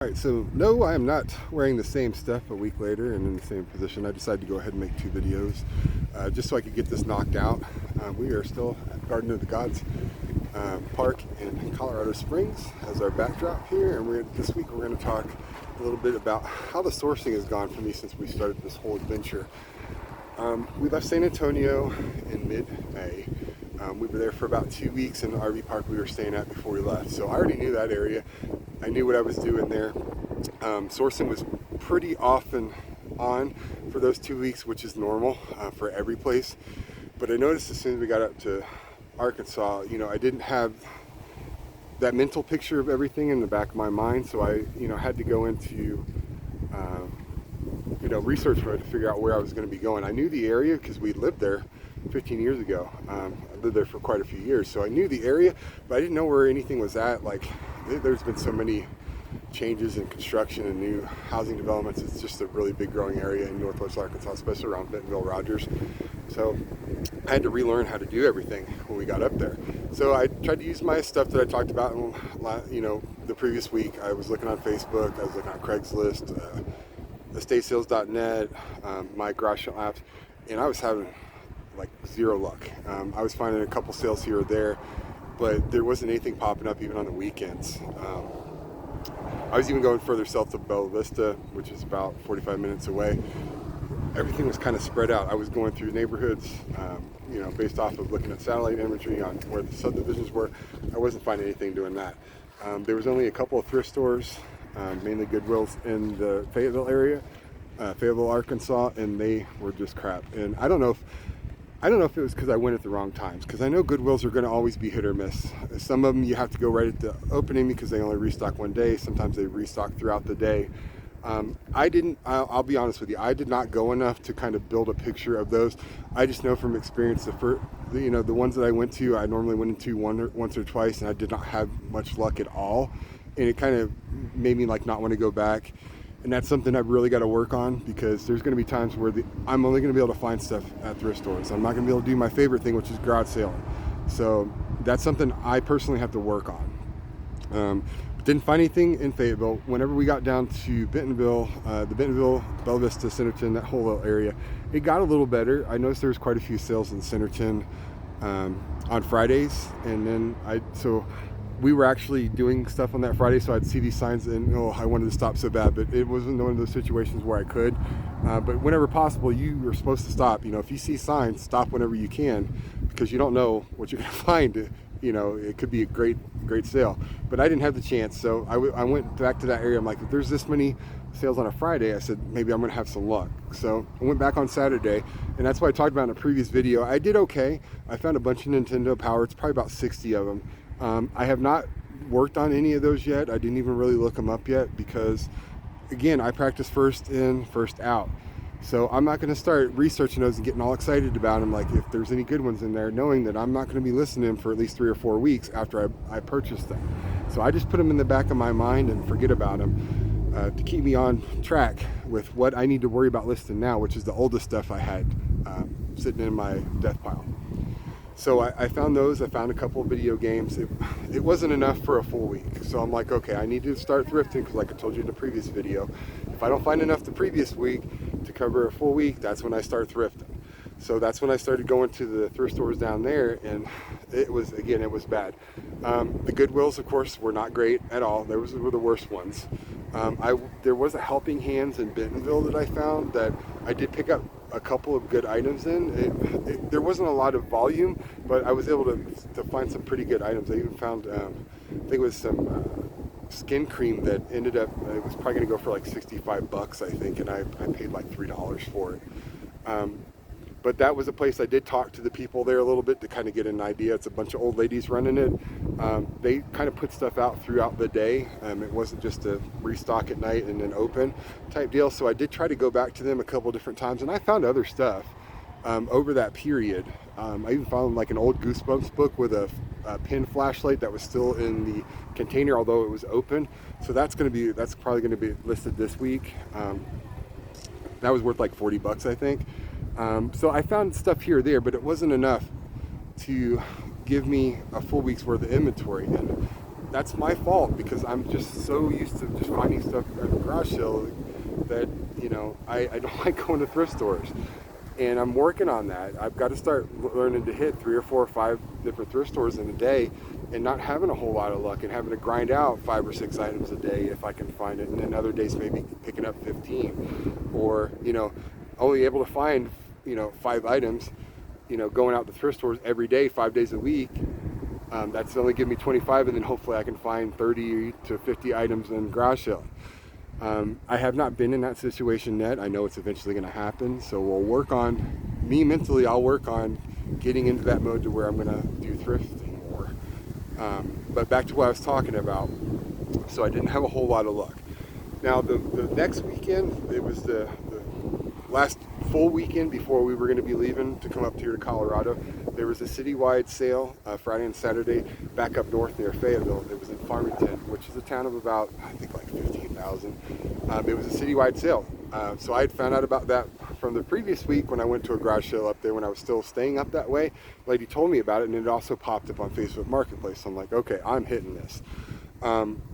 Alright, so no, I am not wearing the same stuff a week later and in the same position. I decided to go ahead and make two videos just so I could get this knocked out. We are still at Garden of the Gods Park in Colorado Springs as our backdrop here, and this week we're going to talk a little bit about how the sourcing has gone for me since we started this whole adventure. We left San Antonio in mid-May. We were there for about 2 weeks in the RV park we were staying at before we left. So I already knew that area. I knew what I was doing there. Sourcing was pretty off and on for those 2 weeks, which is normal for every place. But I noticed as soon as we got up to Arkansas, I didn't have that mental picture of everything in the back of my mind. So I, had to go into research mode to figure out where I was going to be going. I knew the area because we lived there 15 years ago. I lived there for quite a few years, so I knew the area, but I didn't know where anything was at. Like, there's been so many changes in construction and new housing developments. It's just a really big growing area in Northwest Arkansas, especially around Bentonville, Rogers. So I had to relearn how to do everything when we got up there. So I tried to use my stuff that I talked about in, the previous week. I was looking on Facebook, I was looking on Craigslist, estatesales.net, my garage sale apps, and I was having like zero luck. I was finding a couple sales here or there, but there wasn't anything popping up even on the weekends. I was even going further south to Bella Vista, which is about 45 minutes away. Everything was kind of spread out. I was going through neighborhoods, based off of looking at satellite imagery on where the subdivisions were. I wasn't finding anything doing that. There was only a couple of thrift stores, mainly Goodwills in the Fayetteville area, Fayetteville, Arkansas, and they were just crap. And I don't know if it was because I went at the wrong times, because I know Goodwills are going to always be hit or miss. Some of them you have to go right at the opening because they only restock one day. Sometimes they restock throughout the day. I'll be honest with you, I did not go enough to kind of build a picture of those. I just know from experience the ones that I went to, I normally went into once or twice, and I did not have much luck at all. And it kind of made me not want to go back. And that's something I've really got to work on, because there's going to be times where I'm only going to be able to find stuff at thrift stores. I'm not going to be able to do my favorite thing, which is garage sale. So that's something I personally have to work on. Didn't find anything in Fayetteville. Whenever we got down to Bentonville, the Bentonville, Bella Vista, Centerton, that whole little area, it got a little better. I noticed there was quite a few sales in Centerton on Fridays, and then we were actually doing stuff on that Friday, so I'd see these signs and I wanted to stop so bad, but it wasn't one of those situations where I could. But whenever possible, you are supposed to stop. If you see signs, stop whenever you can, because you don't know what you're going to find. It could be a great sale. But I didn't have the chance, so I went back to that area. I'm like, if there's this many sales on a Friday, I said, maybe I'm going to have some luck. So I went back on Saturday, and that's what I talked about in a previous video. I did okay. I found a bunch of Nintendo Power. It's probably about 60 of them. I have not worked on any of those yet. I didn't even really look them up yet because, again, I practice first in, first out. So I'm not going to start researching those and getting all excited about them, like if there's any good ones in there, knowing that I'm not going to be listening for at least 3 or 4 weeks after I purchase them. So I just put them in the back of my mind and forget about them to keep me on track with what I need to worry about listing now, which is the oldest stuff I had sitting in my death pile. So I found those. I found a couple of video games. It wasn't enough for a full week. So I'm like, okay, I need to start thrifting, because like I told you in the previous video, if I don't find enough the previous week to cover a full week, that's when I start thrifting. So that's when I started going to the thrift stores down there, and it was bad. The Goodwills, of course, were not great at all. Those were the worst ones. There was a Helping Hands in Bentonville that I found that I did pick up a couple of good items in. There wasn't a lot of volume, but I was able to find some pretty good items. I even found, I think it was some skin cream that ended up, it was probably going to go for like $65, I think, and I paid like $3 for it. But that was a place I did talk to the people there a little bit to kind of get an idea. It's a bunch of old ladies running it. They kind of put stuff out throughout the day. It wasn't just a restock at night and then open type deal. So I did try to go back to them a couple different times, and I found other stuff over that period. I even found like an old Goosebumps book with a pin flashlight that was still in the container, although it was open. So that's probably going to be listed this week. That was worth like $40, I think. So I found stuff here or there, but it wasn't enough to give me a full week's worth of inventory. And that's my fault because I'm just so used to just finding stuff at the garage sale that, I don't like going to thrift stores. And I'm working on that. I've got to start learning to hit 3 or 4 or 5 different thrift stores in a day and not having a whole lot of luck and having to grind out 5 or 6 items a day if I can find it. And then other days maybe picking up 15 or, only able to find, 5 items, going out to thrift stores every day, 5 days a week. That's only giving me 25, and then hopefully I can find 30 to 50 items in garage sale. I have not been in that situation yet. I know it's eventually going to happen, so we'll work on, me mentally, I'll work on getting into that mode to where I'm going to do thrifting more. But back to what I was talking about, so I didn't have a whole lot of luck. Now the next weekend, it was the last full weekend before we were going to be leaving to come up here to Colorado. There was a citywide sale Friday and Saturday back up north near Fayetteville. It was in Farmington, which is a town of about, I think, like 15,000. It was a citywide sale. So I had found out about that from the previous week when I went to a garage sale up there when I was still staying up that way. The lady told me about it, and it also popped up on Facebook Marketplace. So I'm like, okay, I'm hitting this.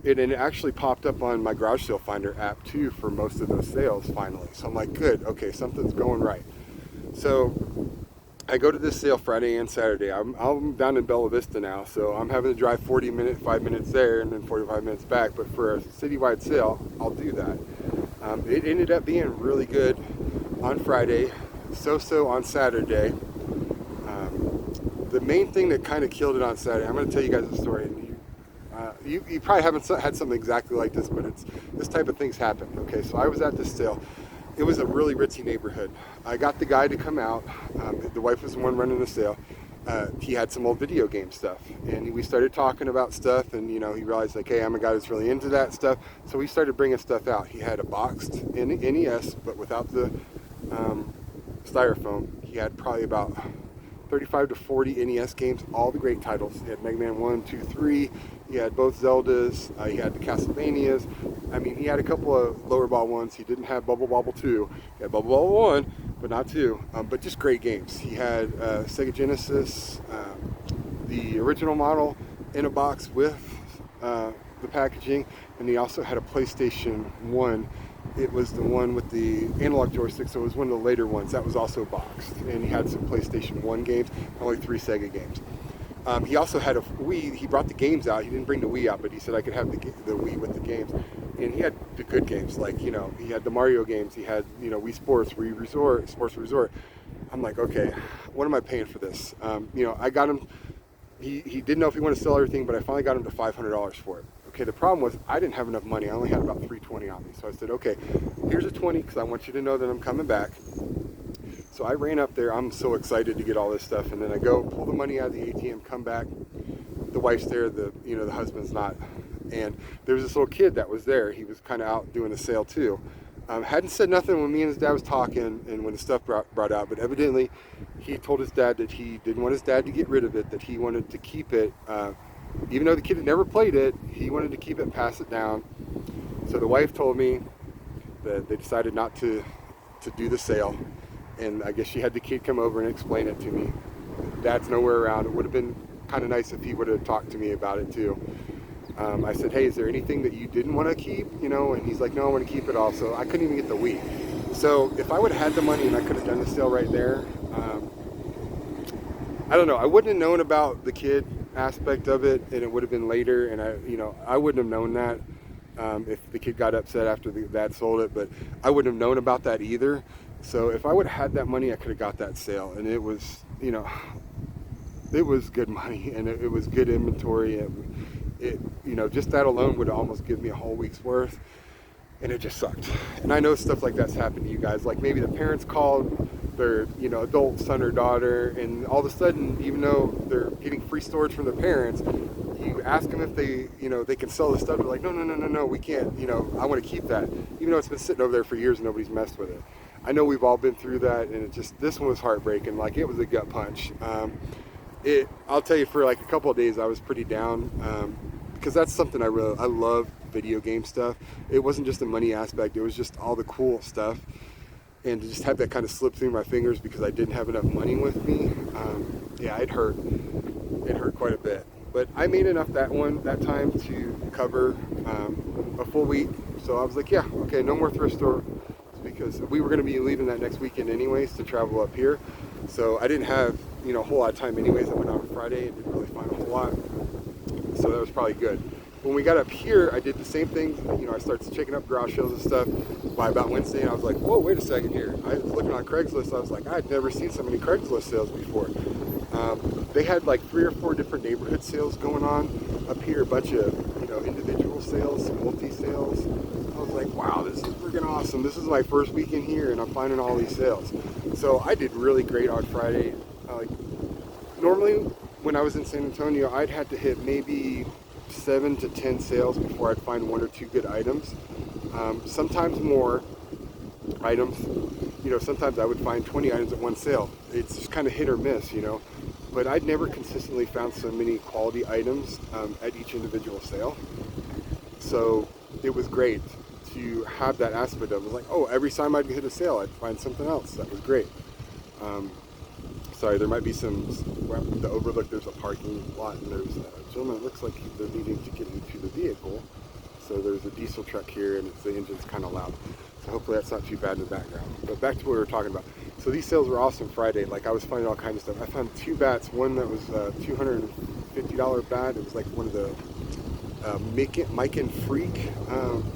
It actually popped up on my Garage Sale Finder app too for most of those sales finally. So I'm like, good, okay, something's going right. So I go to this sale Friday and Saturday. I'm down in Bella Vista now, so I'm having to drive 5 minutes there and then 45 minutes back. But for a citywide sale, I'll do that. It ended up being really good on Friday, so on Saturday. The main thing that kind of killed it on Saturday, I'm going to tell you guys a story. You probably haven't had something exactly like this, but this type of things happen. Okay, so I was at this sale. It was a really ritzy neighborhood. I got the guy to come out. The wife was the one running the sale. He had some old video game stuff, and we started talking about stuff, and he realized, like, hey, I'm a guy that's really into that stuff. So we started bringing stuff out. He had a boxed NES, but without the styrofoam. He had probably about 35 to 40 NES games, all the great titles. He had Mega Man 1, 2, 3. He had both Zeldas. He had the Castlevanias. I mean, he had a couple of lower ball ones. He didn't have Bubble Bobble 2. He had Bubble Bobble 1, but not 2. But just great games. He had Sega Genesis, the original model in a box with the packaging. And he also had a PlayStation 1. It was the one with the analog joystick, so it was one of the later ones. That was also boxed. And he had some PlayStation 1 games, only 3 Sega games. He also had a Wii. He brought the games out. He didn't bring the Wii out, but he said I could have the Wii with the games. And he had the good games, like, he had the Mario games. He had, Wii Sports, Wii Resort, Sports Resort. I'm like, okay, what am I paying for this? I got him. He didn't know if he wanted to sell everything, but I finally got him to $500 for it. Okay, the problem was I didn't have enough money. I only had about $320 on me. So I said, okay, here's a 20 because I want you to know that I'm coming back. So I ran up there. I'm so excited to get all this stuff. And then I go pull the money out of the ATM, come back. The wife's there, the husband's not. And there was this little kid that was there. He was kind of out doing a sale too. Hadn't said nothing when me and his dad was talking and when the stuff brought out, but evidently he told his dad that he didn't want his dad to get rid of it, that he wanted to keep it. Even though the kid had never played it, he wanted to keep it and pass it down. So the wife told me that they decided not to do the sale. And I guess she had the kid come over and explain it to me. Dad's nowhere around. It would have been kind of nice if he would have talked to me about it too. I said, hey, is there anything that you didn't want to keep? And he's like, no, I want to keep it all. So I couldn't even get the Wii. So if I would have had the money and I could have done the sale right there, I don't know. I wouldn't have known about the kid aspect of it, and it would have been later. And I wouldn't have known that if the kid got upset after the dad sold it. But I wouldn't have known about that either. So if I would have had that money, I could have got that sale. And it was, it was good money, and it was good inventory. It just that alone would almost give me a whole week's worth, and it just sucked. And I know stuff like that's happened to you guys. Like maybe the parents called their adult son or daughter, and all of a sudden, even though they're getting free storage from their parents, you ask them if they they can sell the stuff. They're like, no, we can't. I want to keep that, even though it's been sitting over there for years and nobody's messed with it. I know we've all been through that, and this one was heartbreaking. Like, it was a gut punch. I'll tell you, for like a couple of days I was pretty down, because that's something I love video game stuff. It wasn't just the money aspect, it was just all the cool stuff, and to just have that kind of slip through my fingers because I didn't have enough money with me, it hurt quite a bit. But I made enough that time to cover a full week. So I was like, yeah, okay, no more thrift store, because we were going to be leaving that next weekend anyways to travel up here. So I didn't have, a whole lot of time anyways. I went out on Friday and didn't really find a whole lot. So that was probably good. When we got up here, I did the same thing. I started checking up garage sales and stuff by about Wednesday, and I was like, whoa, wait a second here. I was looking on Craigslist. I was like, I'd never seen so many Craigslist sales before. They had like 3 or 4 different neighborhood sales going on up here, a bunch of, individual sales, multi-sales. I was like, wow, this is freaking awesome. This is my first weekend here, and I'm finding all these sales. So I did really great on Friday. Normally, when I was in San Antonio, I'd had to hit maybe 7 to 10 sales before I'd find 1 or 2 good items. Sometimes more items. Sometimes I would find 20 items at one sale. It's just kind of hit or miss, But I'd never consistently found so many quality items at each individual sale. So it was great to have that aspect of it. It was like, oh, every time I'd hit a sale, I'd find something else. That was great. Sorry, there might be the overlook, there's a parking lot, and there's a gentleman, it looks like they're needing to get into the vehicle. So there's a diesel truck here, and the engine's kind of loud. So hopefully that's not too bad in the background. But back to what we were talking about. So these sales were awesome Friday. Like, I was finding all kinds of stuff. I found 2 bats, one that was a $250 bat. It was like one of the Mike and Freak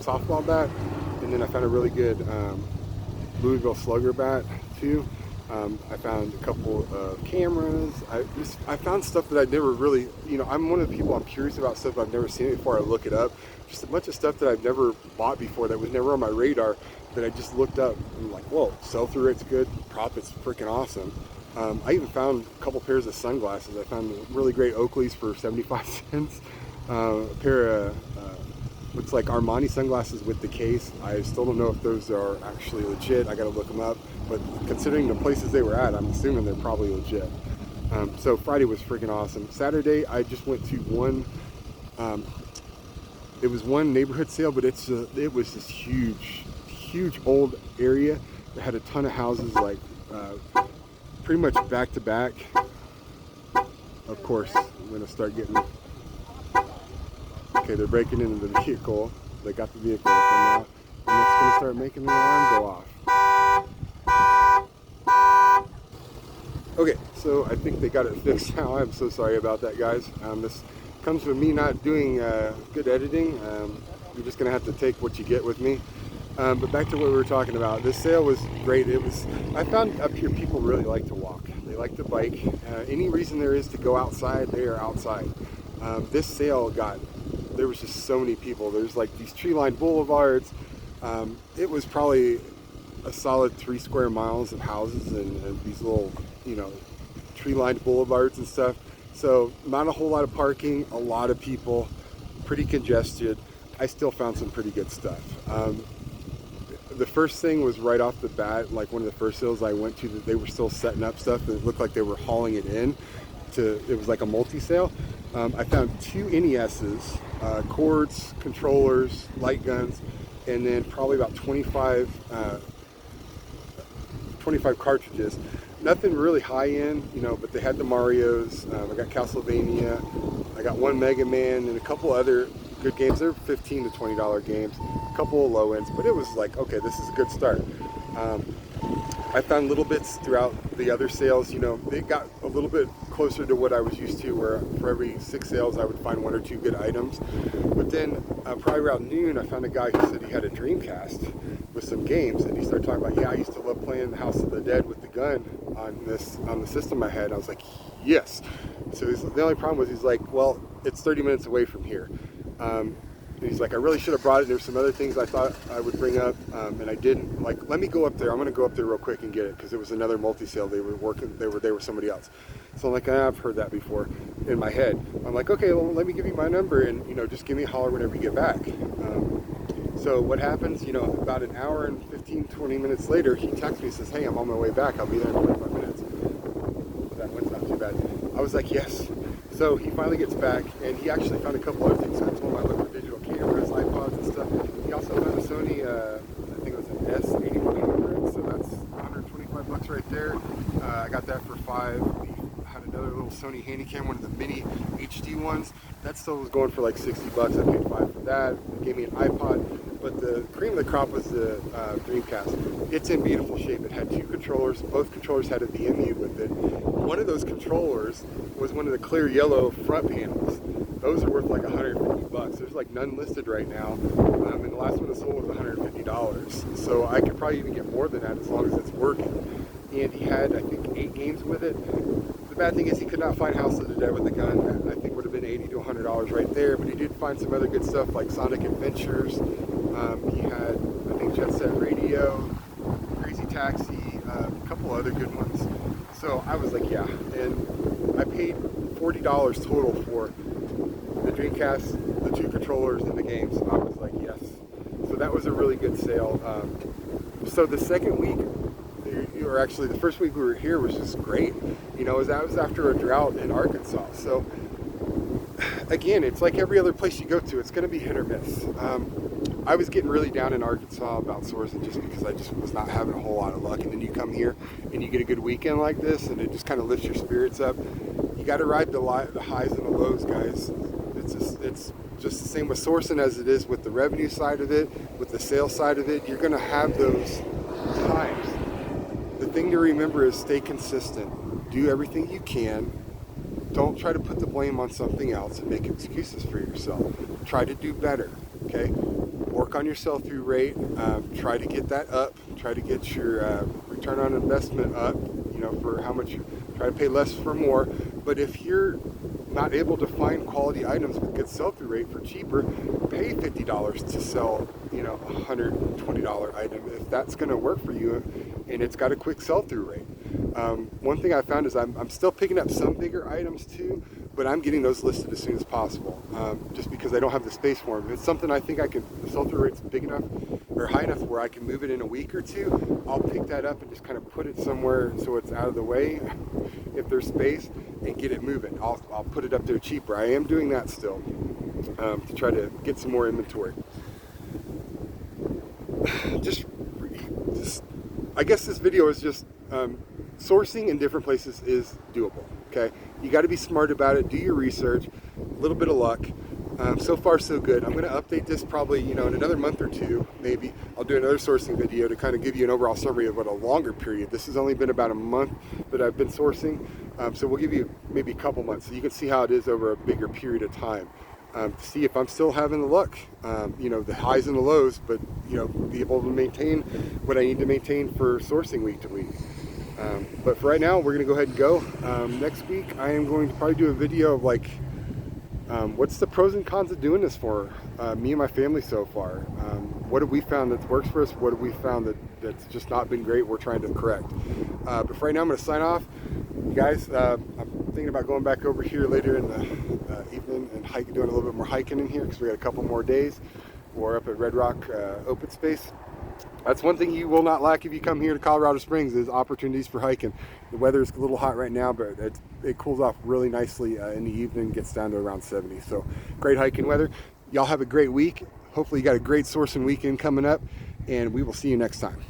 softball bat. And then I found a really good Louisville Slugger bat too. I found a couple of cameras. I found stuff that I'd never really, I'm one of the people, I'm curious about stuff I've never seen before. I look it up. Just a bunch of stuff that I've never bought before, that was never on my radar, that I just looked up and I'm like, whoa, sell-through rate's good, profit's freaking awesome. I even found a couple pairs of sunglasses. I found really great Oakleys for 75 cents. A pair of looks like Armani sunglasses with the case. I still don't know if those are actually legit. I gotta look them up. But considering the places they were at, I'm assuming they're probably legit. So Friday was freaking awesome. Saturday, I just went to one, it was one neighborhood sale, but it was this huge old area that had a ton of houses, like pretty much back to back. Of course, I'm gonna start getting, okay, they're breaking into the vehicle. They got the vehicle open now, and it's gonna start making the alarm go off. Okay, so I think they got it fixed now. I'm so sorry about that, guys. This comes from me not doing good editing. You're just gonna have to take what you get with me. But back to what we were talking about. This sale was great. I found up here people really like to walk. They like to bike. Any reason there is to go outside, they are outside. This sale there was just so many people. There's like these tree-lined boulevards. It was probably a solid 3 square miles of houses and these little, tree-lined boulevards and stuff. So not a whole lot of parking, a lot of people, pretty congested. I still found some pretty good stuff. The first thing was right off the bat, like one of the first sales I went to, that they were still setting up stuff, and it looked like they were hauling it in. It was like a multi-sale. I found 2 NESs, cords, controllers, light guns, and then probably about 25 cartridges. Nothing really high end, but they had the Marios. I got Castlevania. I got one Mega Man and a couple other good games. They're $15 to $20 games. A couple of low ends, but it was like, okay, this is a good start. I found little bits throughout the other sales. It got a little bit closer to what I was used to, where for every 6 sales I would find 1 or 2 good items. But then probably around noon, I found a guy who said he had a Dreamcast with some games, and he started talking about, yeah, I used to love playing House of the Dead with the gun on the system I had. I was like, yes. So the only problem was, he's like, well, it's 30 minutes away from here. And he's like, I really should have brought it. There's some other things I thought I would bring up, and I didn't. Like, let me go up there. I'm going to go up there real quick and get it, because it was another multi-sale. They were somebody else. So I'm like, I've heard that before in my head. I'm like, okay, well, let me give you my number, and just give me a holler whenever you get back. So what happens, about an hour and 15, 20 minutes later, he texts me and says, hey, I'm on my way back. I'll be there in 45 minutes. That one's not too bad. I was like, yes. So he finally gets back, and he actually found a couple other things. I told him I looked for digital cameras, iPods, and stuff. He also found a Sony, I think it was an S8100, so that's $125 right there. I got that for $5. He had another little Sony Handycam, one of the mini HD ones. That still was going for like 60 bucks. I paid $5 for that. They gave me an iPod. But the cream of the crop was the Dreamcast. It's in beautiful shape. It had 2 controllers. Both controllers had a VMU with it. One of those controllers was one of the clear yellow front panels. Those are worth like 150 bucks. There's like none listed right now. And the last one that sold was $150. So I could probably even get more than that as long as it's working. And he had, I think, 8 games with it. The bad thing is he could not find House of the Dead with the gun. That I think would have been $80 to $100 right there. But he did find some other good stuff like Sonic Adventures. He had, I think, Jet Set Radio, Crazy Taxi, a couple other good ones. So I was like, yeah. And I paid $40 total for the Dreamcast, the 2 controllers, and the games. I was like, yes. So that was a really good sale. So the second week, or actually the first week we were here was just great. You know, that was after a drought in Arkansas. So again, it's like every other place you go to, it's going to be hit or miss. I was getting really down in Arkansas about sourcing just because I just was not having a whole lot of luck. And then you come here and you get a good weekend like this, and it just kind of lifts your spirits up. You got to ride the highs and the lows, guys. It's just the same with sourcing as it is with the revenue side of it, with the sales side of it. You're going to have those times. The thing to remember is stay consistent. Do everything you can. Don't try to put the blame on something else and make excuses for yourself. Try to do better, okay? Work on your sell-through rate. Try to get that up. Try to get your return on investment up, you know, for how much you try to pay less for more. But if you're not able to find quality items with good sell-through rate for cheaper, pay $50 to sell, you know, a $120 item if that's going to work for you and it's got a quick sell-through rate. One thing I found is I'm still picking up some bigger items too, but I'm getting those listed as soon as possible, just because I don't have the space for them. If it's something I think the sell-through rate's big enough or high enough where I can move it in a week or two, I'll pick that up and just kind of put it somewhere so it's out of the way if there's space, and get it moving. I'll put it up there cheaper. I am doing that still to try to get some more inventory. Just I guess this video is just sourcing in different places is doable. Okay, you got to be smart about it. Do your research. A little bit of luck. So far so good. I'm going to update this probably, you know, in another month or two, maybe. I'll do another sourcing video to kind of give you an overall summary of what a longer period. This has only been about a month that I've been sourcing. So we'll give you maybe a couple months so you can see how it is over a bigger period of time. To see if I'm still having the luck, you know, the highs and the lows, but, you know, be able to maintain what I need to maintain for sourcing week to week. But for right now, we're going to go ahead and go. Next week, I am going to probably do a video of like, what's the pros and cons of doing this for me and my family so far? What have we found that works for us? What have we found that's just not been great we're trying to correct? But for right now, I'm going to sign off. You guys, I'm thinking about going back over here later in the evening and doing a little bit more hiking in here because we got a couple more days. We're up at Red Rock Open Space. That's one thing you will not lack if you come here to Colorado Springs is opportunities for hiking. The weather is a little hot right now, but it cools off really nicely in the evening, gets down to around 70. So great hiking weather. Y'all have a great week. Hopefully you got a great sourcing weekend coming up, and we will see you next time.